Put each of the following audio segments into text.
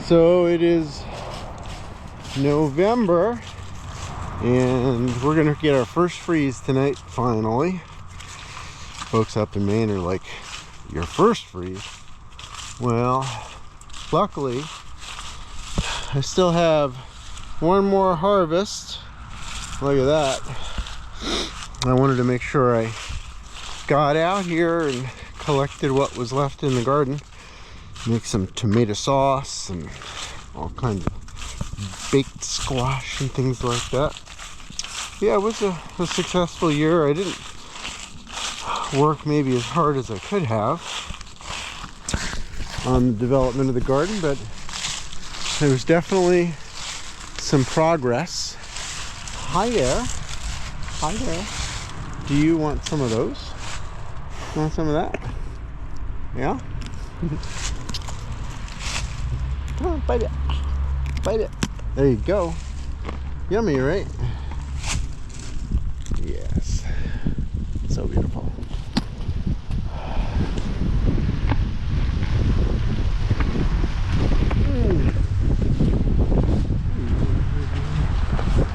So it is November, and we're gonna get our first freeze tonight, finally. Folks up in Maine are like, your first freeze? Well, luckily, I still have one more harvest. Look at that. I wanted to make sure I got out here and collected what was left in the garden. Make some tomato sauce and all kinds of baked squash and things like that. Yeah, it was a successful year. I didn't work maybe as hard as I could have on the development of the garden, but there was definitely some progress. Hi there. Hi there. Do you want some of those? Want some of that? Yeah? Come on, bite it. Bite it. There you go. Yummy, right? Yes. So beautiful.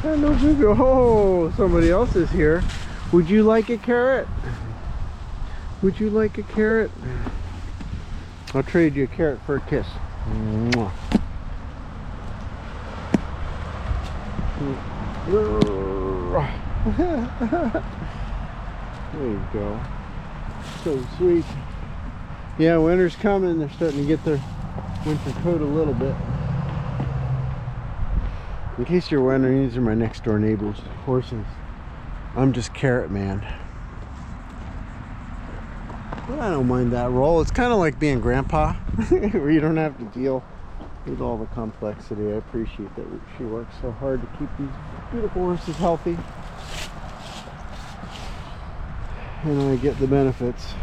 Hello, baby. Oh, somebody else is here. Would you like a carrot? Would you like a carrot? I'll trade you a carrot for a kiss. Mwah. There you go. So sweet. Yeah, winter's coming. They're starting to get their winter coat a little bit. In case you're wondering, these are my next door neighbors' horses. I'm just Carrot Man. But I don't mind that role. It's kind of like being grandpa, where you don't have to deal with all the complexity. I appreciate that she works so hard to keep these beautiful horses healthy. And I get the benefits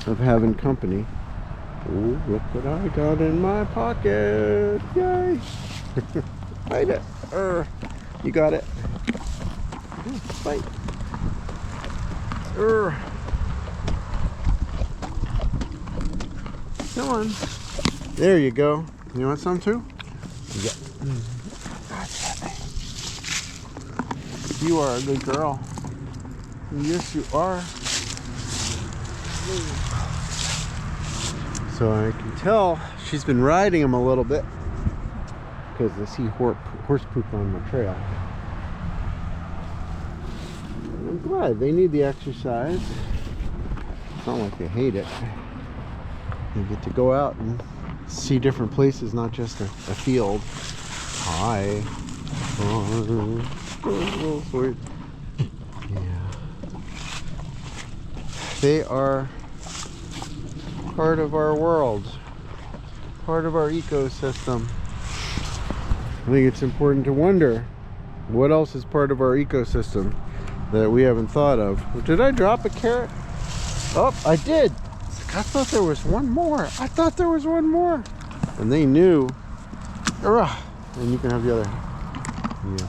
of having company. Oh, look what I got in my pocket. Yay! Bite it. You got it. Bite. Come on. There you go. You want some too? Yeah. You are a good girl. Yes, you are. So I can tell she's been riding him a little bit because I see horse poop on the trail. I'm glad they need the exercise. It's not like they hate it. They get to go out and see different places, not just a field. Hi. Oh, sweet. Yeah. They are part of our world, part of our ecosystem. I think it's important to wonder what else is part of our ecosystem that we haven't thought of. Did I drop a carrot? Oh, I did. I thought there was one more. I thought there was one more. And they knew. And you can have the other. Yeah.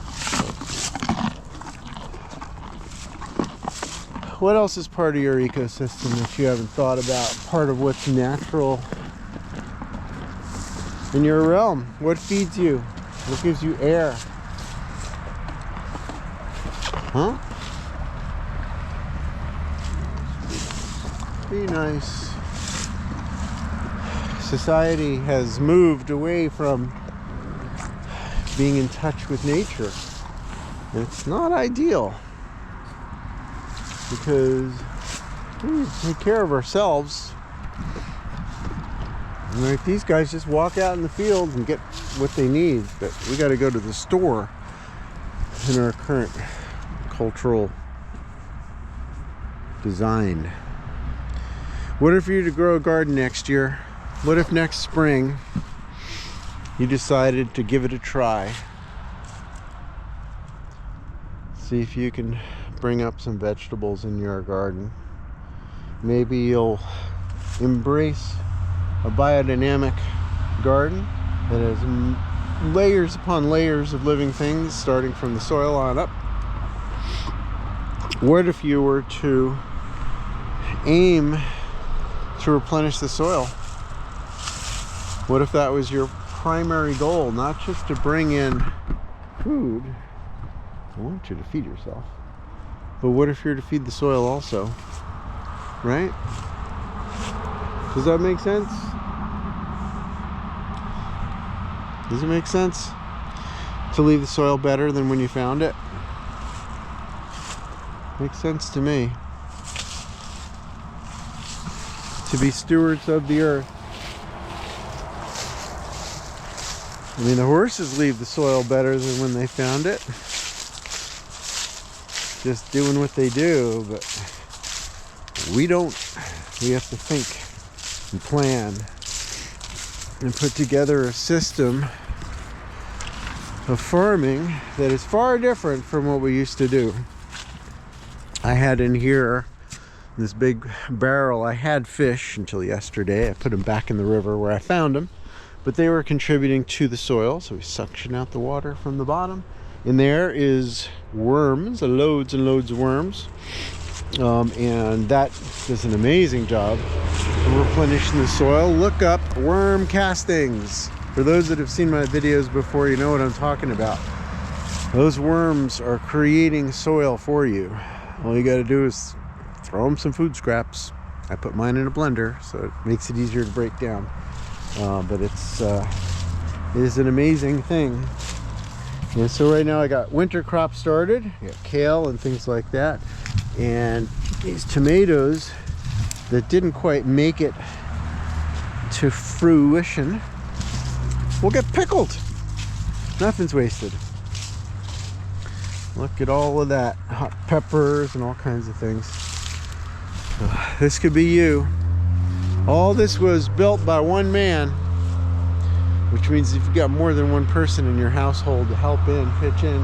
What else is part of your ecosystem that you haven't thought about? Part of what's natural in your realm? What feeds you? What gives you air? Huh? Be nice. Society has moved away from being in touch with nature. It's not ideal because we take care of ourselves. And like these guys just walk out in the field and get what they need, but we got to go to the store in our current cultural design. What if you were to grow a garden next year? What if next spring you decided to give it a try? See if you can bring up some vegetables in your garden. Maybe you'll embrace a biodynamic garden that has layers upon layers of living things starting from the soil on up. What if you were to aim to replenish the soil What if that was your primary goal? Not just to bring in food. I want you to feed yourself. But what if you're to feed the soil also? Right? Does that make sense? Does it make sense? To leave the soil better than when you found it? Makes sense to me. To be stewards of the earth. I mean, the horses leave the soil better than when they found it. Just doing what they do, but we don't. We have to think and plan and put together a system of farming that is far different from what we used to do. I had in here this big barrel. I had fish until yesterday. I put them back in the river where I found them, but they were contributing to the soil, so we suction out the water from the bottom. In there is worms, loads and loads of worms, and that does an amazing job of replenishing the soil. Look up worm castings. For those that have seen my videos before, you know what I'm talking about. Those worms are creating soil for you. All you got to do is throw them some food scraps. I put mine in a blender, so it makes it easier to break down. But it is an amazing thing. And so right now I got winter crops started. I got kale and things like that. And these tomatoes that didn't quite make it to fruition will get pickled. Nothing's wasted. Look at all of that. Hot peppers and all kinds of things. This could be you. All this was built by one man, which means if you've got more than one person in your household to help in, pitch in,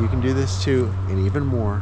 you can do this too, and even more.